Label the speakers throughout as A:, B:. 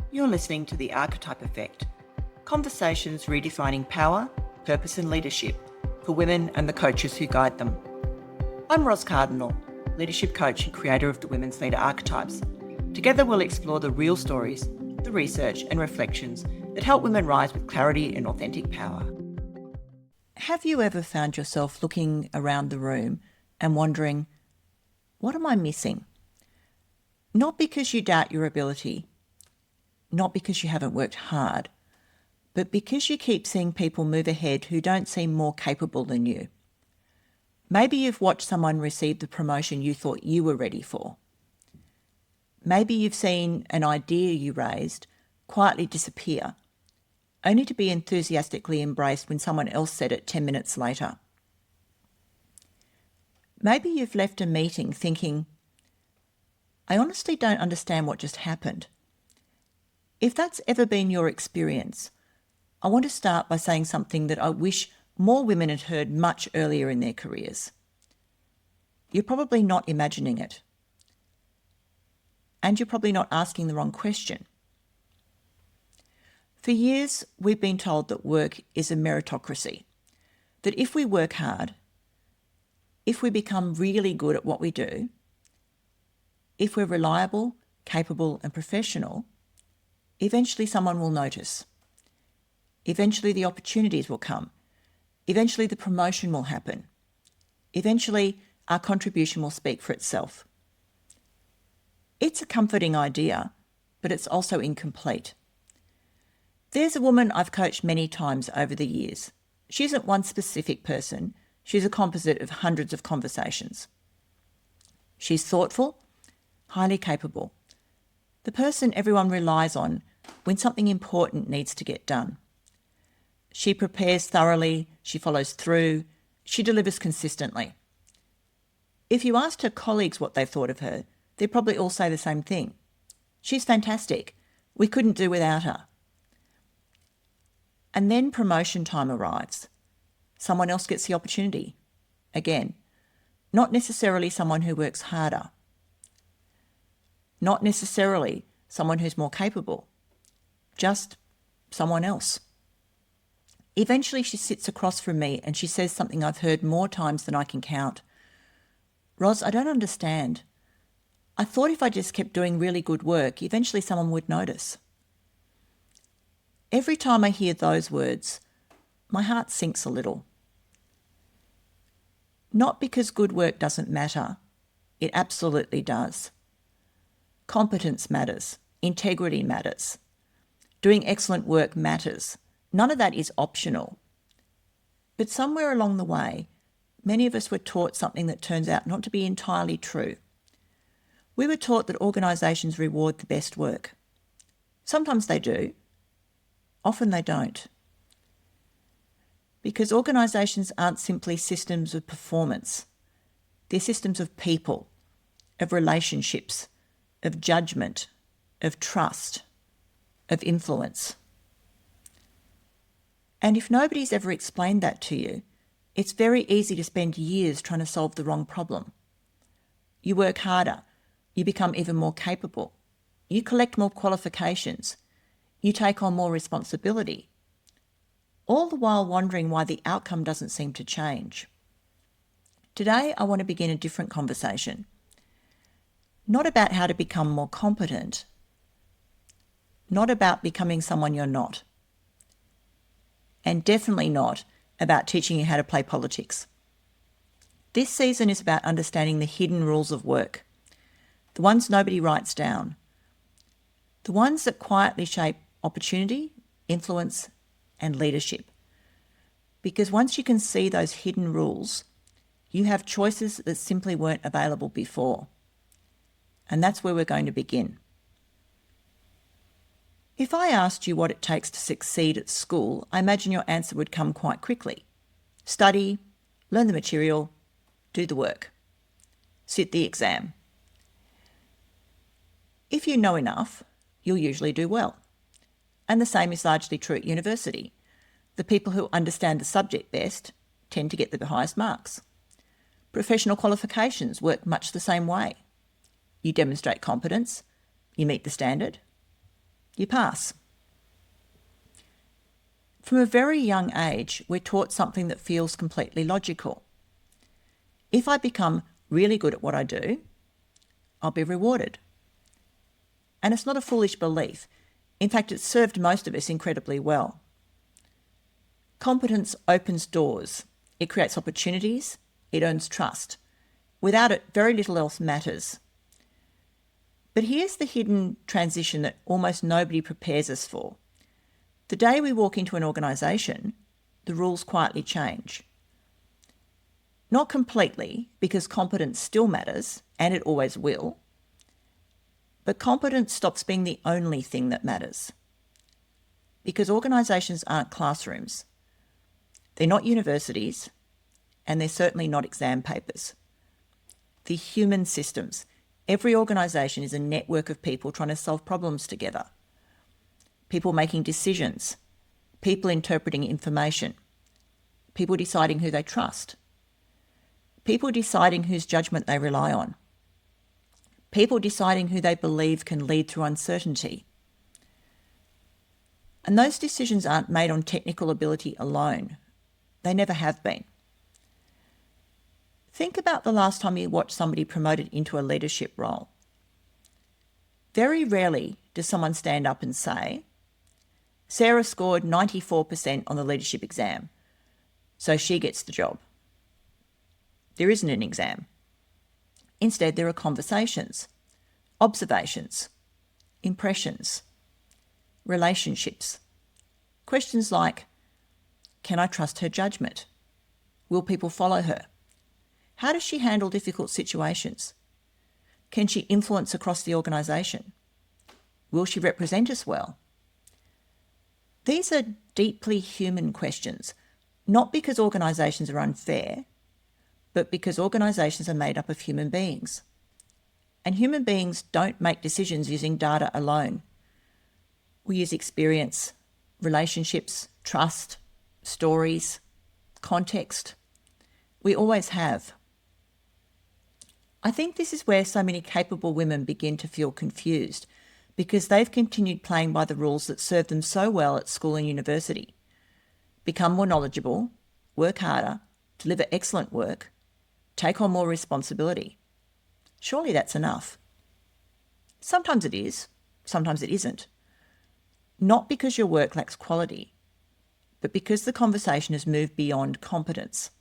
A: You're listening to the Archetype Effect, conversations redefining power, purpose and leadership for women and the coaches who guide them. I'm Ros Cardinal, leadership coach and creator of the Women's Leader Archetypes. Together we'll explore the real stories, the research and reflections that help women rise with clarity and authentic power. Have you ever found yourself looking around the room and wondering, what am I missing? Not because you doubt your ability, not because you haven't worked hard, but because you keep seeing people move ahead who don't seem more capable than you. Maybe you've watched someone receive the promotion you thought you were ready for. Maybe you've seen an idea you raised quietly disappear, only to be enthusiastically embraced when someone else said it 10 minutes later. Maybe you've left a meeting thinking, I honestly don't understand what just happened. If that's ever been your experience, I want to start by saying something that I wish more women had heard much earlier in their careers. You're probably not imagining it. And you're probably not asking the wrong question. For years, we've been told that work is a meritocracy, that if we work hard, if we become really good at what we do, if we're reliable, capable and professional, eventually someone will notice. Eventually the opportunities will come. Eventually the promotion will happen. Eventually our contribution will speak for itself. It's a comforting idea, but it's also incomplete. There's a woman I've coached many times over the years. She isn't one specific person. She's a composite of hundreds of conversations. She's thoughtful, highly capable, the person everyone relies on when something important needs to get done. She prepares thoroughly, she follows through, she delivers consistently. If you asked her colleagues what they thought of her, they'd probably all say the same thing. She's fantastic. We couldn't do without her. And then promotion time arrives. Someone else gets the opportunity. Again, not necessarily someone who works harder. Not necessarily someone who's more capable. Just someone else. Eventually she sits across from me and she says something I've heard more times than I can count. Ros, I don't understand. I thought if I just kept doing really good work, eventually someone would notice. Every time I hear those words, my heart sinks a little. Not because good work doesn't matter. It absolutely does. Competence matters. Integrity matters. Doing excellent work matters. None of that is optional. But somewhere along the way, many of us were taught something that turns out not to be entirely true. We were taught that organisations reward the best work. Sometimes they do. Often they don't. Because organisations aren't simply systems of performance. They're systems of people, of relationships, of judgement, of trust, of influence. And if nobody's ever explained that to you, it's very easy to spend years trying to solve the wrong problem. You work harder, you become even more capable, you collect more qualifications, you take on more responsibility, all the while wondering why the outcome doesn't seem to change. Today, I want to begin a different conversation. Not about how to become more competent, not about becoming someone you're not, and definitely not about teaching you how to play politics. This season is about understanding the hidden rules of work, the ones nobody writes down, the ones that quietly shape opportunity, influence, and leadership. Because once you can see those hidden rules, you have choices that simply weren't available before. And that's where we're going to begin. If I asked you what it takes to succeed at school, I imagine your answer would come quite quickly. Study, learn the material, do the work, sit the exam. If you know enough, you'll usually do well. And the same is largely true at university. The people who understand the subject best tend to get the highest marks. Professional qualifications work much the same way. You demonstrate competence, you meet the standard, you pass. From a very young age, we're taught something that feels completely logical. If I become really good at what I do, I'll be rewarded. And it's not a foolish belief. In fact, it's served most of us incredibly well. Competence opens doors. It creates opportunities. It earns trust. Without it, very little else matters. But here's the hidden transition that almost nobody prepares us for. The day we walk into an organisation, the rules quietly change. Not completely, because competence still matters, and it always will, but competence stops being the only thing that matters. Because organisations aren't classrooms. They're not universities, and they're certainly not exam papers. They're human systems. Every organisation is a network of people trying to solve problems together. People making decisions, people interpreting information, people deciding who they trust, people deciding whose judgement they rely on, people deciding who they believe can lead through uncertainty. And those decisions aren't made on technical ability alone. They never have been. Think about the last time you watched somebody promoted into a leadership role. Very rarely does someone stand up and say, Sarah scored 94% on the leadership exam, so she gets the job. There isn't an exam. Instead, there are conversations, observations, impressions, relationships. Questions like, can I trust her judgement? Will people follow her? How does she handle difficult situations? Can she influence across the organisation? Will she represent us well? These are deeply human questions, not because organisations are unfair, but because organisations are made up of human beings. And human beings don't make decisions using data alone. We use experience, relationships, trust, stories, context. We always have. I think this is where so many capable women begin to feel confused, because they've continued playing by the rules that served them so well at school and university. Become more knowledgeable, work harder, deliver excellent work, take on more responsibility. Surely that's enough. Sometimes it is, sometimes it isn't. Not because your work lacks quality, but because the conversation has moved beyond competence.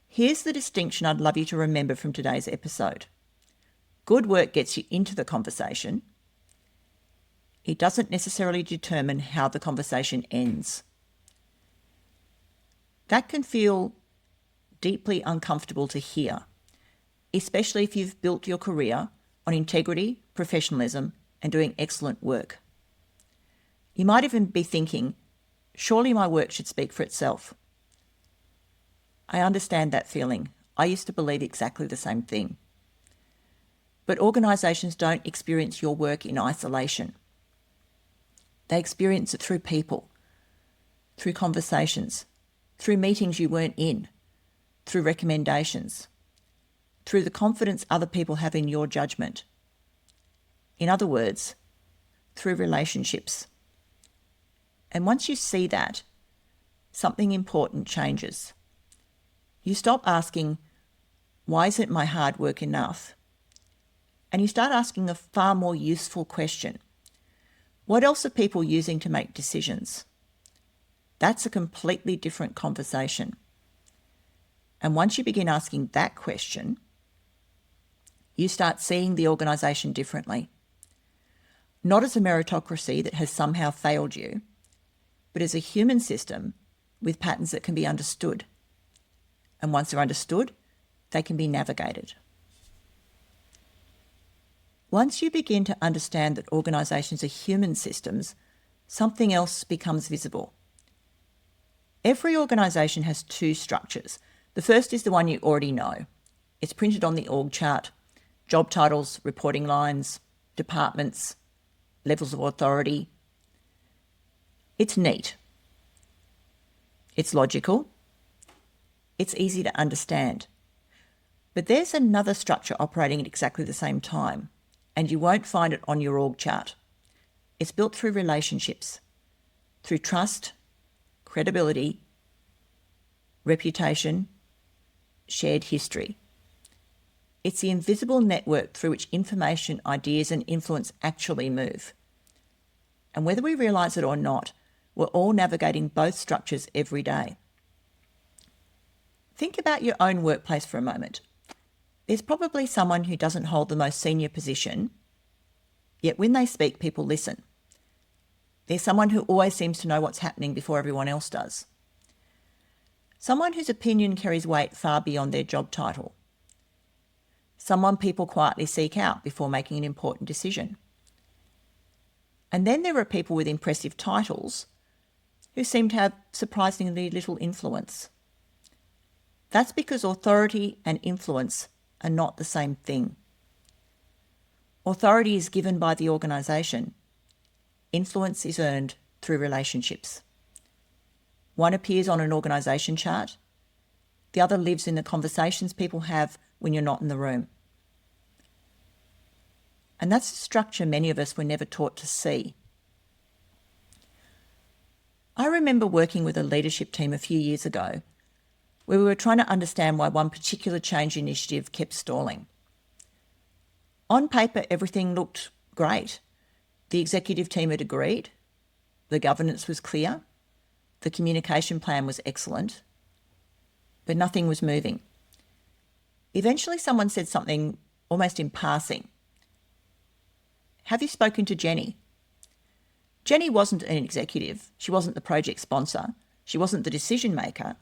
A: Here's the distinction I'd love you to remember from today's episode. Good work gets you into the conversation. It doesn't necessarily determine how the conversation ends. That can feel deeply uncomfortable to hear, especially if you've built your career on integrity, professionalism, and doing excellent work. You might even be thinking, surely my work should speak for itself. I understand that feeling. I used to believe exactly the same thing. But organisations don't experience your work in isolation. They experience it through people, through conversations, through meetings you weren't in, through recommendations, through the confidence other people have in your judgment. In other words, through relationships. And once you see that, something important changes. You stop asking, why isn't my hard work enough? And you start asking a far more useful question. What else are people using to make decisions? That's a completely different conversation. And once you begin asking that question, you start seeing the organisation differently. Not as a meritocracy that has somehow failed you, but as a human system with patterns that can be understood. And once they're understood, they can be navigated. Once you begin to understand that organisations are human systems, something else becomes visible. Every organisation has two structures. The first is the one you already know. It's printed on the org chart. Job titles, reporting lines, departments, levels of authority. It's neat. It's logical. It's easy to understand. But there's another structure operating at exactly the same time, and you won't find it on your org chart. It's built through relationships, through trust, credibility, reputation, shared history. It's the invisible network through which information, ideas, and influence actually move. And whether we realise it or not, we're all navigating both structures every day. Think about your own workplace for a moment. There's probably someone who doesn't hold the most senior position, yet when they speak, people listen. There's someone who always seems to know what's happening before everyone else does. Someone whose opinion carries weight far beyond their job title. Someone people quietly seek out before making an important decision. And then there are people with impressive titles who seem to have surprisingly little influence. That's because authority and influence are not the same thing. Authority is given by the organisation. Influence is earned through relationships. One appears on an organisation chart. The other lives in the conversations people have when you're not in the room. And that's a structure many of us were never taught to see. I remember working with a leadership team a few years ago where we were trying to understand why one particular change initiative kept stalling. On paper, everything looked great. The executive team had agreed, the governance was clear, the communication plan was excellent, but nothing was moving. Eventually someone said something almost in passing. Have you spoken to Jenny? Jenny wasn't an executive. She wasn't the project sponsor. She wasn't the decision maker.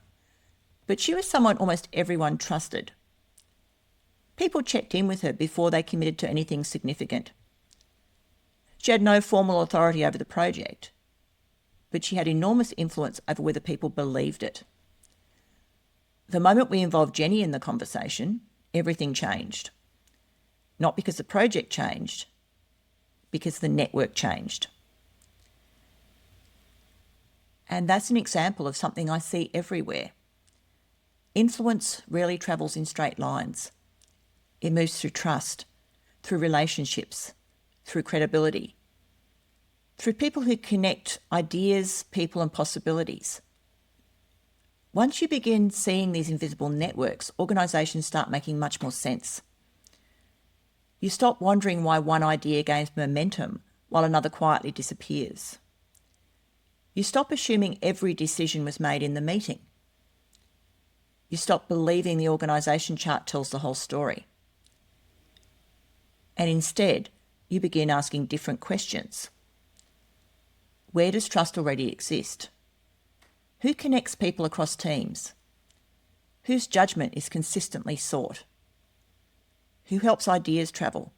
A: But she was someone almost everyone trusted. People checked in with her before they committed to anything significant. She had no formal authority over the project, but she had enormous influence over whether people believed it. The moment we involved Jenny in the conversation, everything changed. Not because the project changed, because the network changed. And that's an example of something I see everywhere. Influence rarely travels in straight lines. It moves through trust, through relationships, through credibility, through people who connect ideas, people, and possibilities. Once you begin seeing these invisible networks, organisations start making much more sense. You stop wondering why one idea gains momentum while another quietly disappears. You stop assuming every decision was made in the meeting. You stop believing the organisation chart tells the whole story. And instead, you begin asking different questions. Where does trust already exist? Who connects people across teams? Whose judgement is consistently sought? Who helps ideas travel?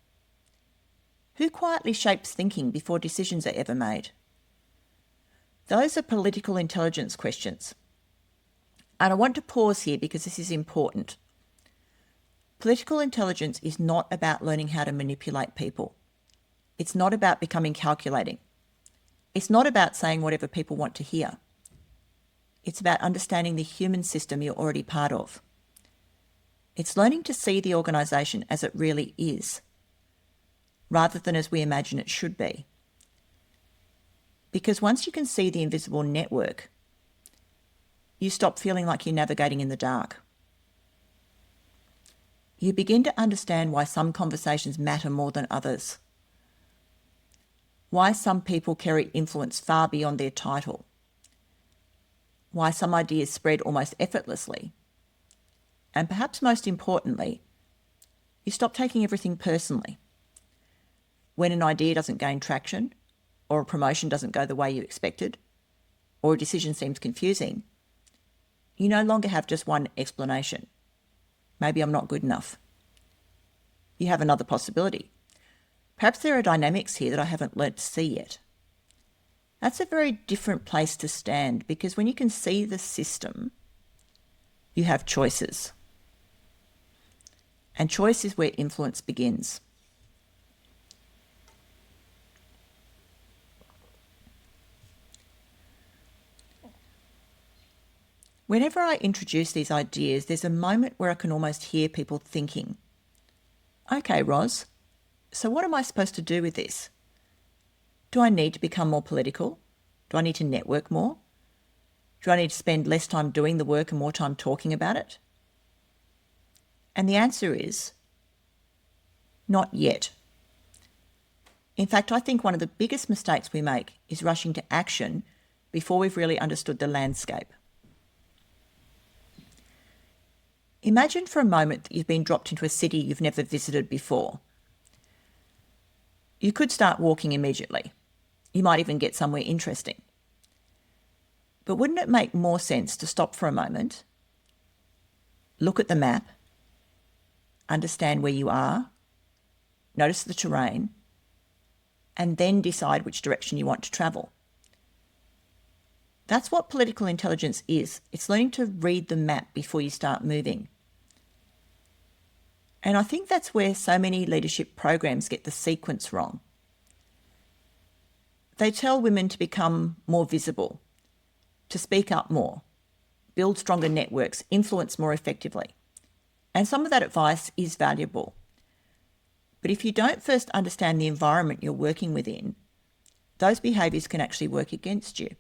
A: Who quietly shapes thinking before decisions are ever made? Those are political intelligence questions. And I want to pause here because this is important. Political intelligence is not about learning how to manipulate people. It's not about becoming calculating. It's not about saying whatever people want to hear. It's about understanding the human system you're already part of. It's learning to see the organisation as it really is, rather than as we imagine it should be. Because once you can see the invisible network, you stop feeling like you're navigating in the dark. You begin to understand why some conversations matter more than others. Why some people carry influence far beyond their title. Why some ideas spread almost effortlessly. And perhaps most importantly, you stop taking everything personally. When an idea doesn't gain traction, or a promotion doesn't go the way you expected, or a decision seems confusing, you no longer have just one explanation. Maybe I'm not good enough. You have another possibility. Perhaps there are dynamics here that I haven't learnt to see yet. That's a very different place to stand, because when you can see the system, you have choices. And choice is where influence begins. Whenever I introduce these ideas, there's a moment where I can almost hear people thinking, okay, Ros, so what am I supposed to do with this? Do I need to become more political? Do I need to network more? Do I need to spend less time doing the work and more time talking about it? And the answer is not yet. In fact, I think one of the biggest mistakes we make is rushing to action before we've really understood the landscape. Imagine for a moment that you've been dropped into a city you've never visited before. You could start walking immediately. You might even get somewhere interesting. But wouldn't it make more sense to stop for a moment, look at the map, understand where you are, notice the terrain, and then decide which direction you want to travel? That's what political intelligence is. It's learning to read the map before you start moving. And I think that's where so many leadership programs get the sequence wrong. They tell women to become more visible, to speak up more, build stronger networks, influence more effectively. And some of that advice is valuable. But if you don't first understand the environment you're working within, those behaviours can actually work against you.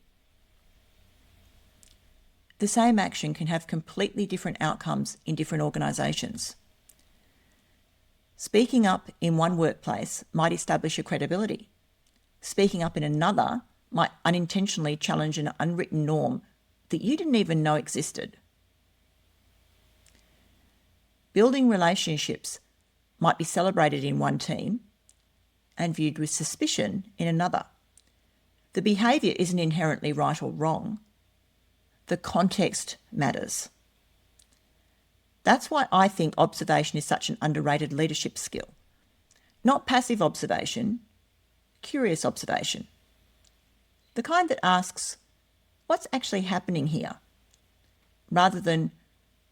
A: The same action can have completely different outcomes in different organisations. Speaking up in one workplace might establish your credibility. Speaking up in another might unintentionally challenge an unwritten norm that you didn't even know existed. Building relationships might be celebrated in one team and viewed with suspicion in another. The behaviour isn't inherently right or wrong. The context matters. That's why I think observation is such an underrated leadership skill. Not passive observation, curious observation. The kind that asks, what's actually happening here? Rather than,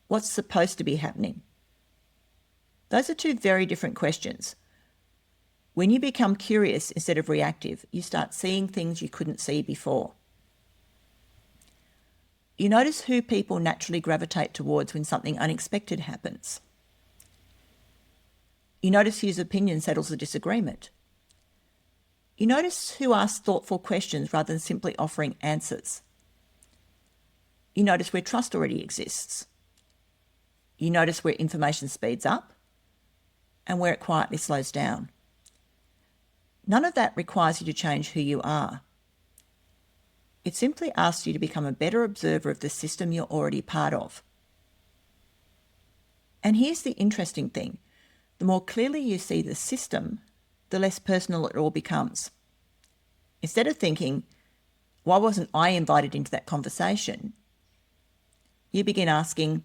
A: what's supposed to be happening? Those are two very different questions. When you become curious instead of reactive, you start seeing things you couldn't see before. You notice who people naturally gravitate towards when something unexpected happens. You notice whose opinion settles the disagreement. You notice who asks thoughtful questions rather than simply offering answers. You notice where trust already exists. You notice where information speeds up and where it quietly slows down. None of that requires you to change who you are. It simply asks you to become a better observer of the system you're already part of. And here's the interesting thing. The more clearly you see the system, the less personal it all becomes. Instead of thinking, why wasn't I invited into that conversation? You begin asking,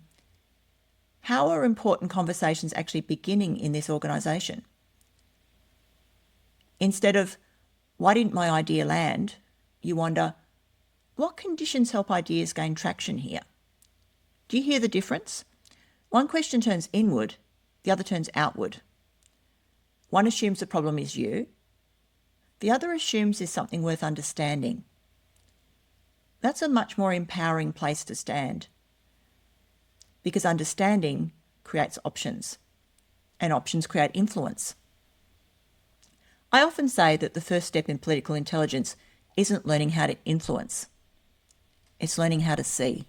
A: how are important conversations actually beginning in this organisation? Instead of, why didn't my idea land? You wonder, what conditions help ideas gain traction here? Do you hear the difference? One question turns inward, the other turns outward. One assumes the problem is you. The other assumes there's something worth understanding. That's a much more empowering place to stand. Because understanding creates options, and options create influence. I often say that the first step in political intelligence isn't learning how to influence. It's learning how to see.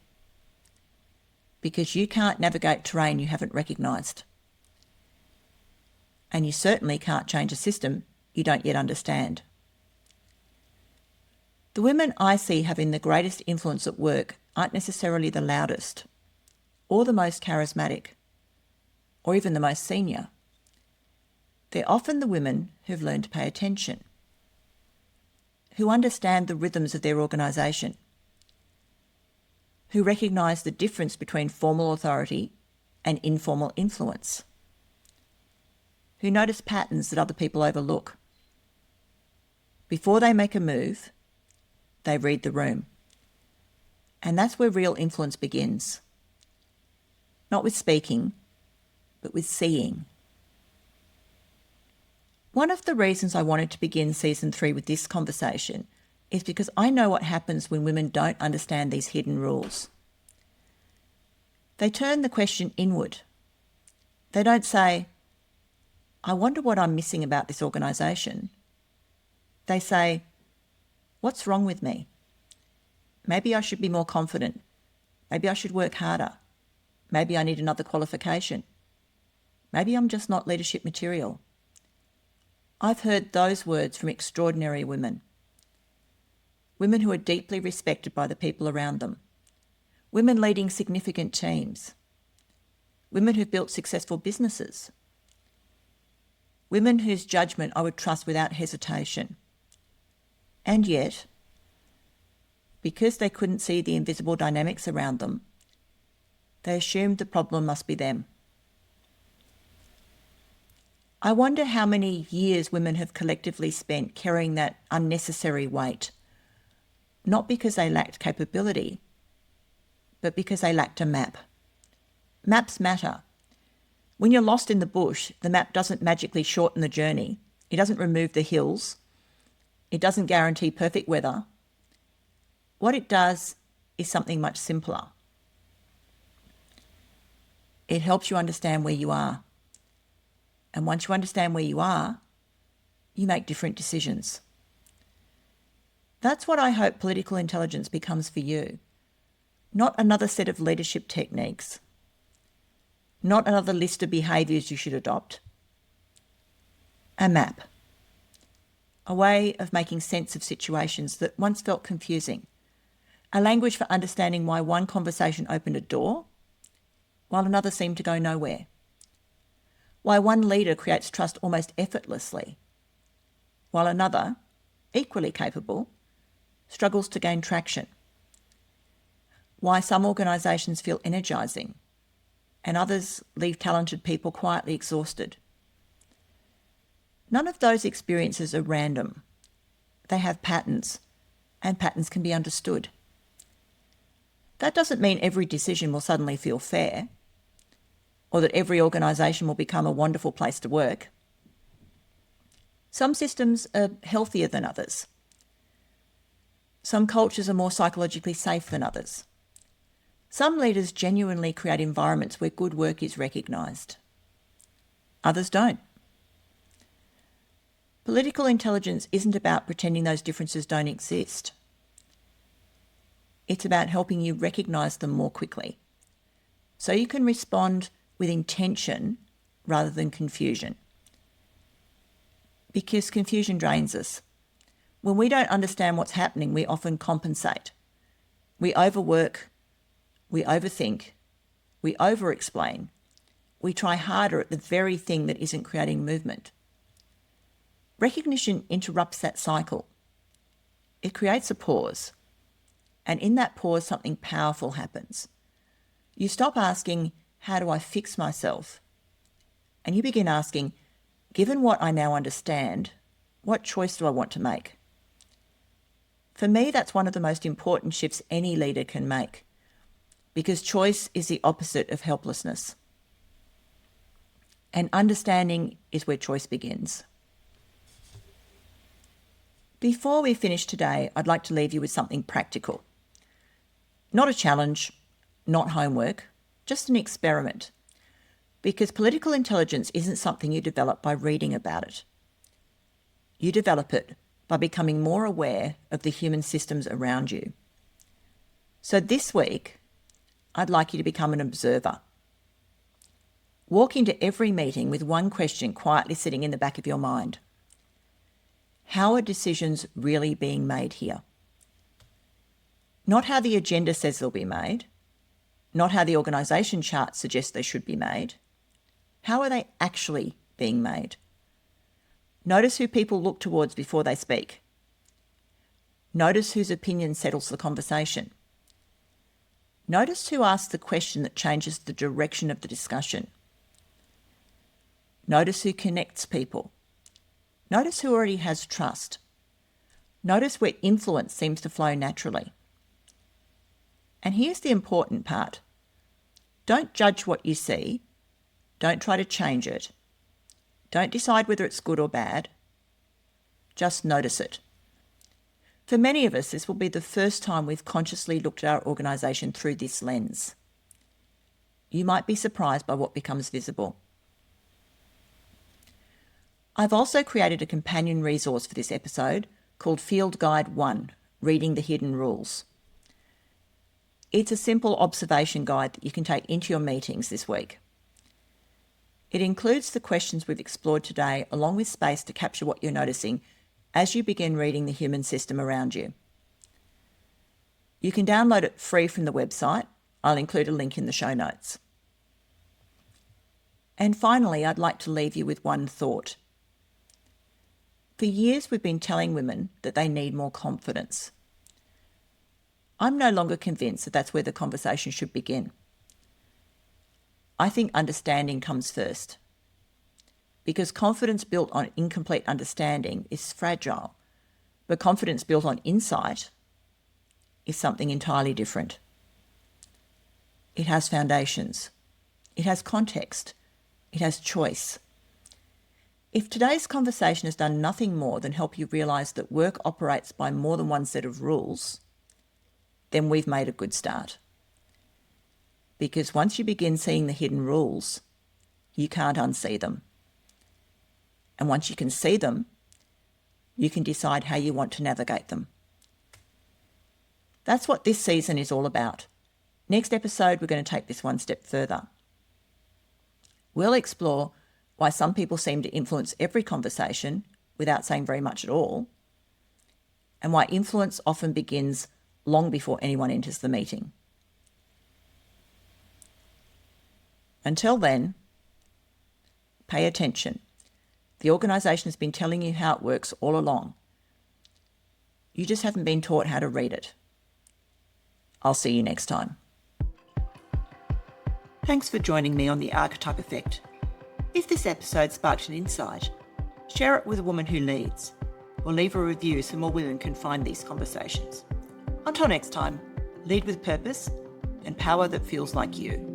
A: Because you can't navigate terrain you haven't recognised. And you certainly can't change a system you don't yet understand. The women I see having the greatest influence at work aren't necessarily the loudest, or the most charismatic, or even the most senior. They're often the women who've learned to pay attention, who understand the rhythms of their organisation, who recognise the difference between formal authority and informal influence, who notice patterns that other people overlook. Before they make a move, they read the room. And that's where real influence begins. Not with speaking, but with seeing. One of the reasons I wanted to begin Season 3 with this conversation is because I know what happens when women don't understand these hidden rules. They turn the question inward. They don't say, I wonder what I'm missing about this organisation. They say, What's wrong with me? Maybe I should be more confident. Maybe I should work harder. Maybe I need another qualification. Maybe I'm just not leadership material. I've heard those words from extraordinary women. Women who are deeply respected by the people around them. Women leading significant teams. Women who've built successful businesses. Women whose judgement I would trust without hesitation. And yet, because they couldn't see the invisible dynamics around them, they assumed the problem must be them. I wonder how many years women have collectively spent carrying that unnecessary weight, not because they lacked capability, but because they lacked a map. Maps matter. When you're lost in the bush, the map doesn't magically shorten the journey. It doesn't remove the hills. It doesn't guarantee perfect weather. What it does is something much simpler. It helps you understand where you are. And once you understand where you are, you make different decisions. That's what I hope political intelligence becomes for you. Not another set of leadership techniques. Not another list of behaviours you should adopt. A map. A way of making sense of situations that once felt confusing. A language for understanding why one conversation opened a door, while another seemed to go nowhere. Why one leader creates trust almost effortlessly, while another, equally capable, struggles to gain traction. Why some organisations feel energising and others leave talented people quietly exhausted. None of those experiences are random. They have patterns, and patterns can be understood. That doesn't mean every decision will suddenly feel fair, or that every organisation will become a wonderful place to work. Some systems are healthier than others. Some cultures are more psychologically safe than others. Some leaders genuinely create environments where good work is recognised. Others don't. Political intelligence isn't about pretending those differences don't exist. It's about helping you recognise them more quickly, so you can respond with intention rather than confusion. Because confusion drains us. When we don't understand what's happening, we often compensate. We overwork, we overthink, we over-explain, we try harder at the very thing that isn't creating movement. Recognition interrupts that cycle. It creates a pause, and in that pause something powerful happens. You stop asking, how do I fix myself? And you begin asking, given what I now understand, what choice do I want to make? For me, that's one of the most important shifts any leader can make, because choice is the opposite of helplessness. And understanding is where choice begins. Before we finish today, I'd like to leave you with something practical. Not a challenge, not homework, just an experiment. Because political intelligence isn't something you develop by reading about it. You develop it by becoming more aware of the human systems around you. So this week, I'd like you to become an observer. Walk into every meeting with one question quietly sitting in the back of your mind. How are decisions really being made here? Not how the agenda says they'll be made, not how the organisation chart suggests they should be made. How are they actually being made? Notice who people look towards before they speak. Notice whose opinion settles the conversation. Notice who asks the question that changes the direction of the discussion. Notice who connects people. Notice who already has trust. Notice where influence seems to flow naturally. And here's the important part. Don't judge what you see. Don't try to change it. Don't decide whether it's good or bad. Just notice it. For many of us, this will be the first time we've consciously looked at our organisation through this lens. You might be surprised by what becomes visible. I've also created a companion resource for this episode called Field Guide 1, Reading the Hidden Rules. It's a simple observation guide that you can take into your meetings this week. It includes the questions we've explored today, along with space to capture what you're noticing as you begin reading the human system around you. You can download it free from the website. I'll include a link in the show notes. And finally, I'd like to leave you with one thought. For years, we've been telling women that they need more confidence. I'm no longer convinced that that's where the conversation should begin. I think understanding comes first, because confidence built on incomplete understanding is fragile, but confidence built on insight is something entirely different. It has foundations. It has context. It has choice. If today's conversation has done nothing more than help you realise that work operates by more than one set of rules, then we've made a good start. Because once you begin seeing the hidden rules, you can't unsee them. And once you can see them, you can decide how you want to navigate them. That's what this season is all about. Next episode, we're going to take this one step further. We'll explore why some people seem to influence every conversation without saying very much at all, and why influence often begins long before anyone enters the meeting. Until then, pay attention. The organisation has been telling you how it works all along. You just haven't been taught how to read it. I'll see you next time. Thanks for joining me on the Archetype Effect. If this episode sparked an insight, share it with a woman who leads, or leave a review so more women can find these conversations. Until next time, lead with purpose and power that feels like you.